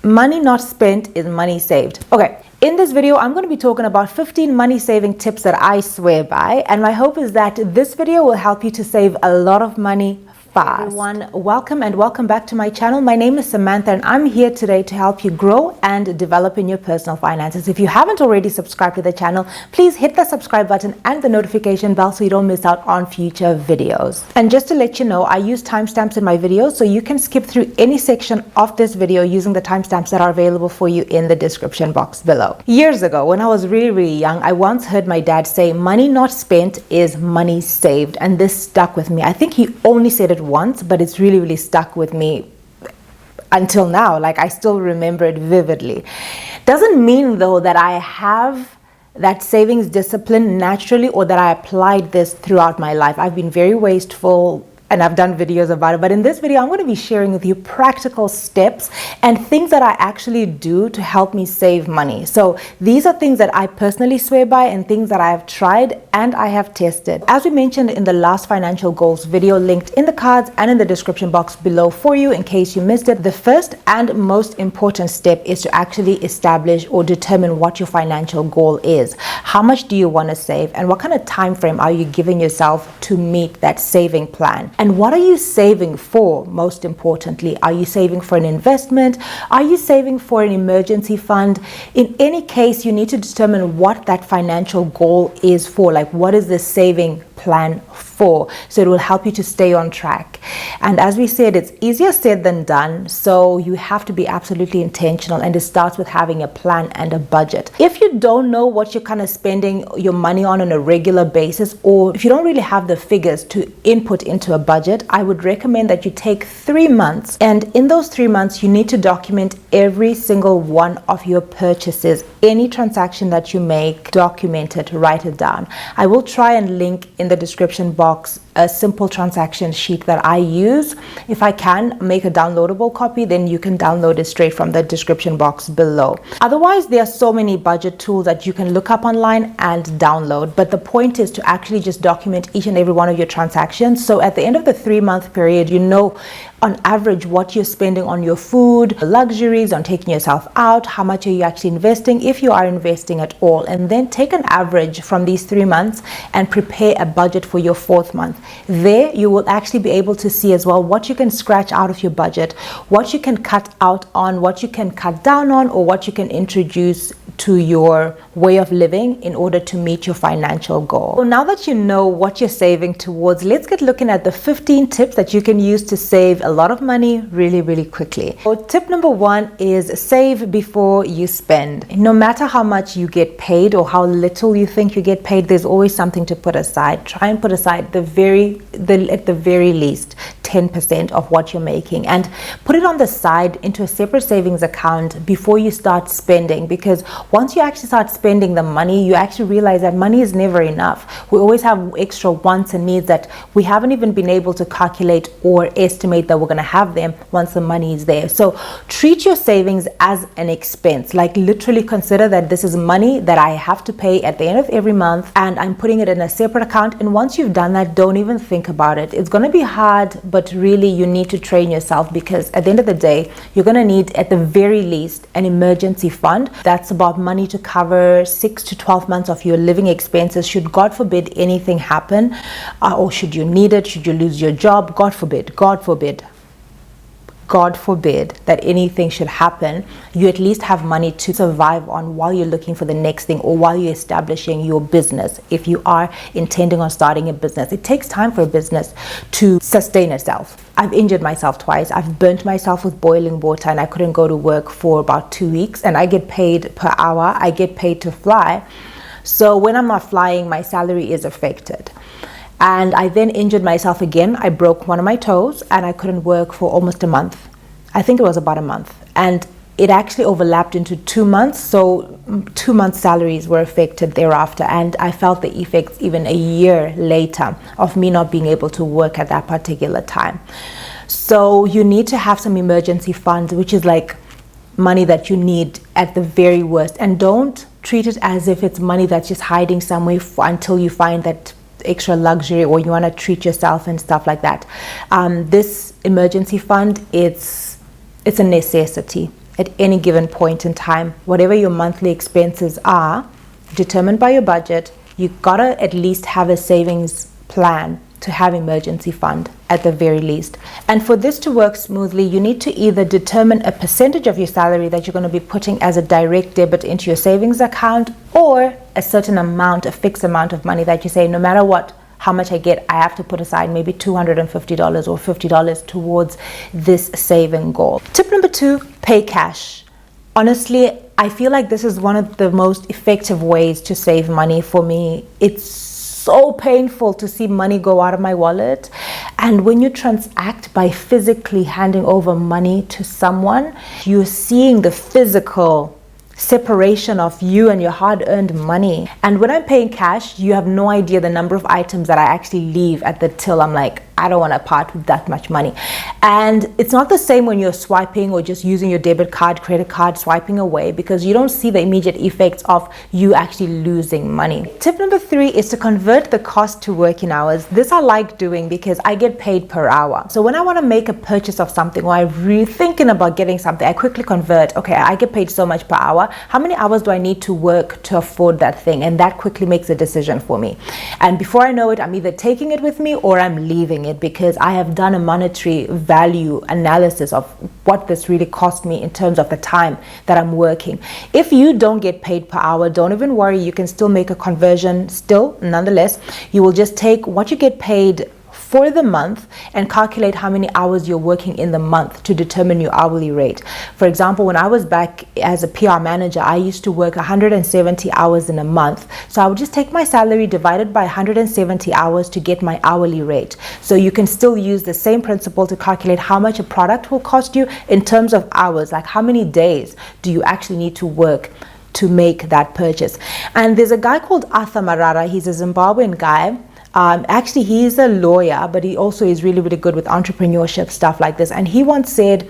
Money not spent is money saved. Okay, in this video, I'm going to be talking about 15 money saving tips that I swear by. And my hope is that this video will help you to save a lot of money fast. Everyone, welcome back to my channel. My name is Samantha and I'm here today to help you grow and develop in your personal finances. If you haven't already subscribed to the channel, please hit the subscribe button and the notification bell so you don't miss out on future videos. And just to let you know, I use timestamps in my videos, so you can skip through any section of this video using the timestamps that are available for you in the description box below. Years ago, when I was really young, I once heard my dad say, money not spent is money saved. And this stuck with me. I think he only said it once, but it's really stuck with me until now. Like, I still remember it vividly. Doesn't mean though that I have that savings discipline naturally or that I applied this throughout my life. I've been very wasteful and I've done videos about it, but in this video I'm going to be sharing with you practical steps and things that I actually do to help me save money. So these are things that I personally swear by and things that I have tried and I have tested. As we mentioned in the last financial goals video, linked in the cards and in the description box below for you in case you missed it, the first and most important step is to actually establish or determine what your financial goal is. How much do you want to save and what kind of time frame are you giving yourself to meet that saving plan? And what are you saving for? Most importantly, are you saving for an investment? Are you saving for an emergency fund? In any case, you need to determine what that financial goal is for. Like, what is the saving plan for? So it will help you to stay on track. And as we said, it's easier said than done. So you have to be absolutely intentional, and it starts with having a plan and a budget. If you don't know what you're kind of spending your money on a regular basis, or if you don't really have the figures to input into a budget, I would recommend that you take 3 months, and in those 3 months you need to document every single one of your purchases. Any transaction that you make, document it, write it down. I will try and link in the description box a simple transaction sheet that I use. If I can make a downloadable copy, then you can download it straight from the description box below. Otherwise, there are so many budget tools that you can look up online and download, but the point is to actually just document each and every one of your transactions. So at the end of the 3-month period, you know on average what you're spending on your food, luxuries, on taking yourself out, how much are you actually investing, if you are investing at all, and then take an average from these 3 months and prepare a budget for your 4th month. There you will actually be able to see as well what you can scratch out of your budget, what you can cut out on, what you can cut down on, or what you can introduce to your way of living in order to meet your financial goal. So now that you know what you're saving towards, let's get looking at the 15 tips that you can use to save a lot of money really quickly. So tip number 1 is save before you spend. No matter how much you get paid or how little you think you get paid, there's always something to put aside. Try and put aside at the very least 10% of what you're making, and put it on the side into a separate savings account before you start spending, because once you actually start spending the money, you actually realize that money is never enough. We always have extra wants and needs that we haven't even been able to calculate or estimate that we're going to have them once the money is there. So treat your savings as an expense. Like, literally consider that this is money that I have to pay at the end of every month, and I'm putting it in a separate account. And once you've done that, don't even think about it. It's going to be hard, but really you need to train yourself, because at the end of the day, you're going to need at the very least an emergency fund. That's about money to cover 6 to 12 months of your living expenses should, God forbid, anything happen, or should you need it, should you lose your job, God forbid that anything should happen, you at least have money to survive on while you're looking for the next thing, or while you're establishing your business. If you are intending on starting a business, it takes time for a business to sustain itself. I've injured myself twice. I've burnt myself with boiling water and I couldn't go to work for about 2 weeks, and I get paid per hour. I get paid to fly. So when I'm not flying, my salary is affected. And I then injured myself again. I broke one of my toes and I couldn't work for almost a month. I think it was about a month. And it actually overlapped into 2 months. So 2 months' salaries were affected thereafter. And I felt the effects even a year later of me not being able to work at that particular time. So you need to have some emergency funds, which is like money that you need at the very worst. And don't treat it as if it's money that's just hiding somewhere until you find that extra luxury or you want to treat yourself and stuff like that. This emergency fund, it's a necessity. at any given point in time. Whatever your monthly expenses are, determined by your budget, you gotta at least have a savings plan to have emergency fund at the very least. And for this to work smoothly, you need to either determine a percentage of your salary that you're going to be putting as a direct debit into your savings account, or a certain amount, a fixed amount of money that you say, no matter what, how much I get, I have to put aside maybe $250 or $50 towards this saving goal. Tip number 2, pay cash. Honestly, I feel like this is one of the most effective ways to save money for me. It's so painful to see money go out of my wallet, and when you transact by physically handing over money to someone, you're seeing the physical separation of you and your hard-earned money. And when I'm paying cash, you have no idea the number of items that I actually leave at the till. I'm like, I don't want to part with that much money. And it's not the same when you're swiping or just using your debit card, credit card, swiping away, because you don't see the immediate effects of you actually losing money. Tip number 3 is to convert the cost to working hours. This I like doing because I get paid per hour. So when I want to make a purchase of something, or I'm really thinking about getting something, I quickly convert, okay, I get paid so much per hour. How many hours do I need to work to afford that thing? And that quickly makes a decision for me. And before I know it, I'm either taking it with me or I'm leaving it, because I have done a monetary value analysis of what this really cost me in terms of the time that I'm working. If you don't get paid per hour, don't even worry. You can still make a conversion still, nonetheless. You will just take what you get paid for the month and calculate how many hours you're working in the month to determine your hourly rate. For example, when I was back as a PR manager, I used to work 170 hours in a month. So I would just take my salary divided by 170 hours to get my hourly rate. So you can still use the same principle to calculate how much a product will cost you in terms of hours, like how many days do you actually need to work to make that purchase. And there's a guy called Arthur Marara. He's a Zimbabwean guy. Actually, he's a lawyer, but he also is really, really good with entrepreneurship, stuff like this. And he once said,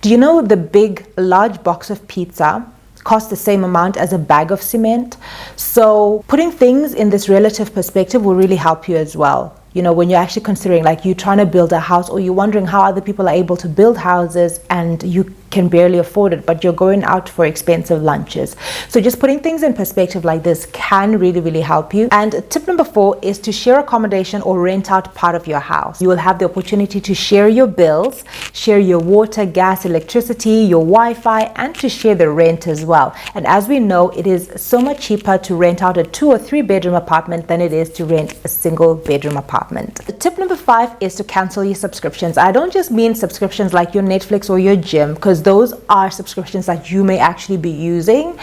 do you know the large box of pizza costs the same amount as a bag of cement? So putting things in this relative perspective will really help you as well. You know, when you're actually considering, like, you're trying to build a house, or you're wondering how other people are able to build houses and you can barely afford it, but you're going out for expensive lunches. So just putting things in perspective like this can really, really help you. And tip number 4 is to share accommodation or rent out part of your house. You will have the opportunity to share your bills, share your water, gas, electricity, your Wi-Fi, and to share the rent as well. And as we know, it is so much cheaper to rent out a 2 or 3 bedroom apartment than it is to rent a single bedroom apartment. Tip number 5 is to cancel your subscriptions. I don't just mean subscriptions like your Netflix or your gym, because those are subscriptions that you may actually be using,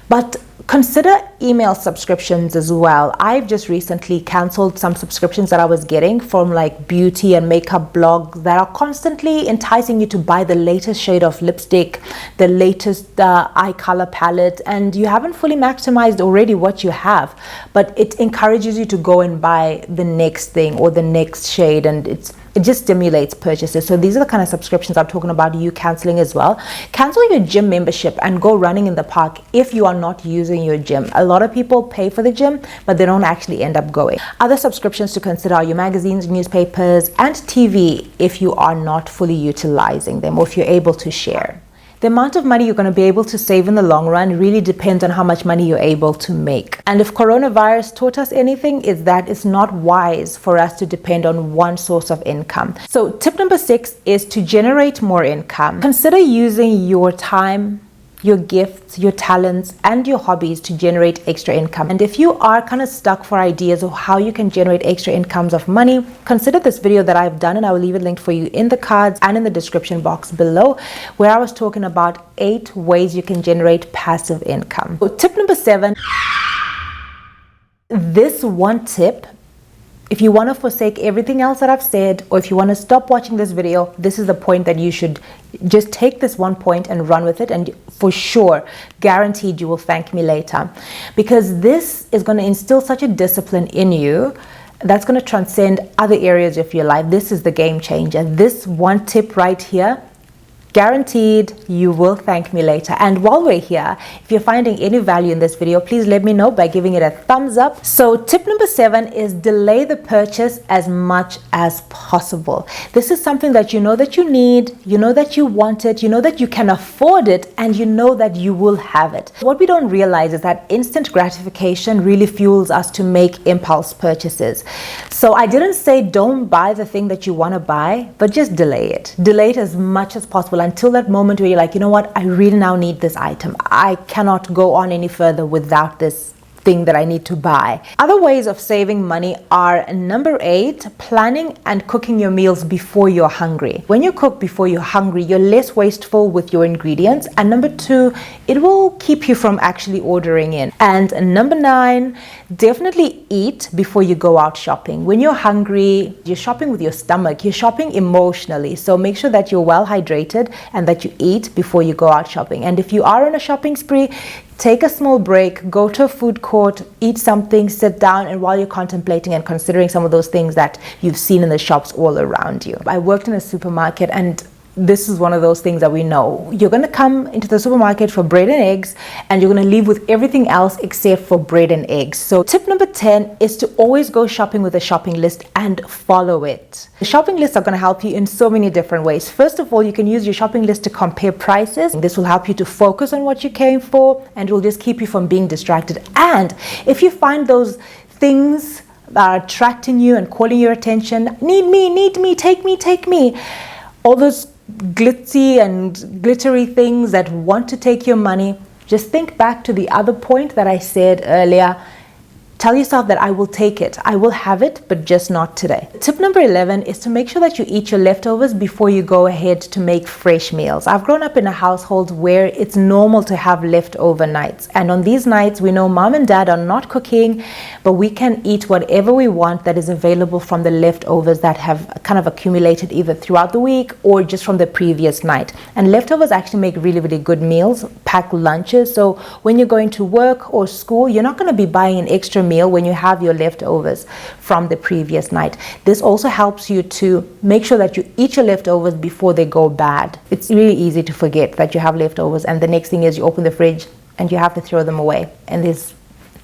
but consider email subscriptions as well. I've just recently canceled some subscriptions that I was getting from like beauty and makeup blogs that are constantly enticing you to buy the latest shade of lipstick, the latest eye color palette, and you haven't fully maximized already what you have, but it encourages you to go and buy the next thing or the next shade, and it just stimulates purchases. So these are the kind of subscriptions I'm talking about you canceling as well. Cancel your gym membership and go running in the park if you are not using your gym. A lot of people pay for the gym, but they don't actually end up going. Other subscriptions to consider are your magazines, newspapers, and TV if you are not fully utilizing them, or if you're able to share. The amount of money you're going to be able to save in the long run really depends on how much money you're able to make. And if coronavirus taught us anything, is that it's not wise for us to depend on one source of income. So tip number 6 is to generate more income. Consider using your time, your gifts, your talents, and your hobbies to generate extra income. And if you are kind of stuck for ideas of how you can generate extra incomes of money, consider this video that I've done, and I will leave it linked for you in the cards and in the description box below, where I was talking about 8 ways you can generate passive income. So tip number 7, this one tip, if you want to forsake everything else that I've said, or if you want to stop watching this video, this is the point that you should just take this one point and run with it, and for sure, guaranteed you will thank me later. Because this is going to instill such a discipline in you that's going to transcend other areas of your life. This is the game changer. This one tip right here Guaranteed, you will thank me later. And while we're here, if you're finding any value in this video, please let me know by giving it a thumbs up. So tip number 7 is delay the purchase as much as possible. This is something that you know that you need, you know that you want it, you know that you can afford it, and you know that you will have it. What we don't realize is that instant gratification really fuels us to make impulse purchases. So I didn't say don't buy the thing that you want to buy, but just delay it. Delay it as much as possible until that moment where you're like, you know what, I really now need this item. I cannot go on any further without this thing that I need to buy. Other ways of saving money are number 8, planning and cooking your meals before you're hungry. When you cook before you're hungry, you're less wasteful with your ingredients. And number 2, it will keep you from actually ordering in. And number 9, definitely eat before you go out shopping. When you're hungry, you're shopping with your stomach, you're shopping emotionally. So make sure that you're well hydrated and that you eat before you go out shopping. And if you are on a shopping spree, take a small break, go to a food court, eat something, sit down, and while you're contemplating and considering some of those things that you've seen in the shops all around you. I worked in a supermarket, and this is one of those things that we know. You're going to come into the supermarket for bread and eggs, and you're going to leave with everything else except for bread and eggs. So tip number 10 is to always go shopping with a shopping list and follow it. The shopping lists are going to help you in so many different ways. First of all, you can use your shopping list to compare prices. This will help you to focus on what you came for, and it will just keep you from being distracted. And if you find those things that are attracting you and calling your attention, need me, take me, all those glitzy and glittery things that want to take your money, just think back to the other point that I said earlier. Tell yourself that I will take it, I will have it, but just not today. Tip number 11 is to make sure that you eat your leftovers before you go ahead to make fresh meals. I've grown up in a household where it's normal to have leftover nights. And on these nights, we know mom and dad are not cooking, but we can eat whatever we want that is available from the leftovers that have kind of accumulated either throughout the week or just from the previous night. And leftovers actually make really, really good meals, pack lunches. So when you're going to work or school, you're not going to be buying an extra meal when you have your leftovers from the previous night. This also helps you to make sure that you eat your leftovers before they go bad. It's really easy to forget that you have leftovers, and the next thing is you open the fridge and you have to throw them away, and there's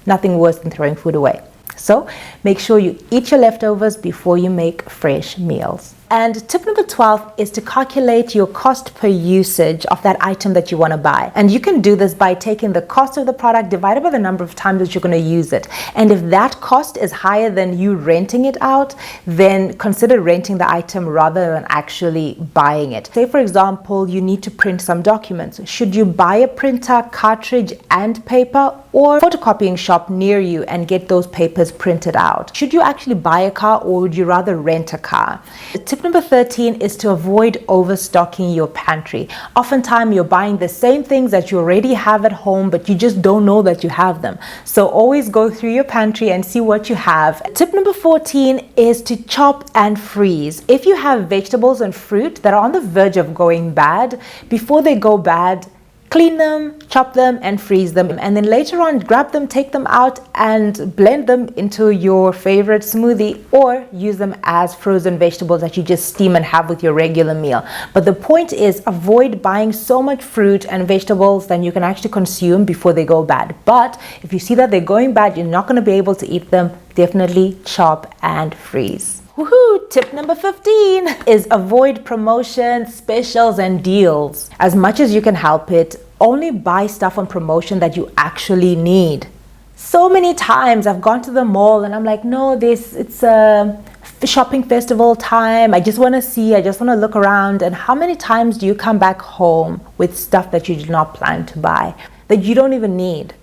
nothing worse than throwing food away. So make sure you eat your leftovers before you make fresh meals. And tip number 12 is to calculate your cost per usage of that item that you want to buy. And you can do this by taking the cost of the product divided by the number of times that you're going to use it. And if that cost is higher than you renting it out, then consider renting the item rather than actually buying it. Say, for example, you need to print some documents. Should you buy a printer, cartridge, and paper, or photocopying shop near you and get those papers printed out? Should you actually buy a car, or would you rather rent a car? Tip number 13 is to avoid overstocking your pantry. Oftentimes you're buying the same things that you already have at home, but you just don't know that you have them. So always go through your pantry and see what you have. Tip number 14 is to chop and freeze. If you have vegetables and fruit that are on the verge of going bad, before they go bad, clean them, chop them, and freeze them. And then later on, grab them, take them out, and blend them into your favorite smoothie, or use them as frozen vegetables that you just steam and have with your regular meal. But the point is, avoid buying so much fruit and vegetables that you can actually consume before they go bad. But if you see that they're going bad, you're not going to be able to eat them, definitely chop and freeze. Woohoo! Tip number 15 is avoid promotions, specials, and deals. As much as you can help it, only buy stuff on promotion that you actually need. So many times I've gone to the mall and I'm like, no, it's a shopping festival time. I just want to see, I just want to look around. And how many times do you come back home with stuff that you did not plan to buy, that you don't even need,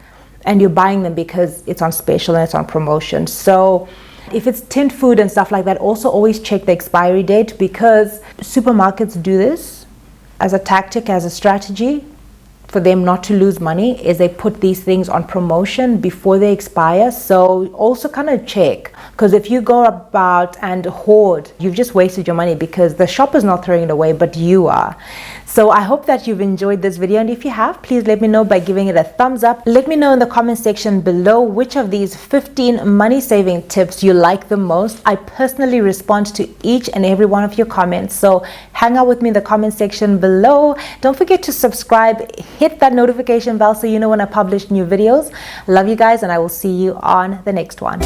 and you're buying them because it's on special and it's on promotion? So if it's tinned food and stuff like that, also always check the expiry date, because supermarkets do this as a tactic, as a strategy for them not to lose money, is they put these things on promotion before they expire. So also kind of check, Because if you go about and hoard, you've just wasted your money, because the shop is not throwing it away, but you are. So I hope that you've enjoyed this video, and if you have, please let me know by giving it a thumbs up. Let me know in the comment section below which of these 15 money saving tips you like the most. I personally respond to each and every one of your comments, so hang out with me in the comment section below. Don't forget to subscribe, hit that notification bell so you know when I publish new videos. Love you guys, and I will see you on the next one.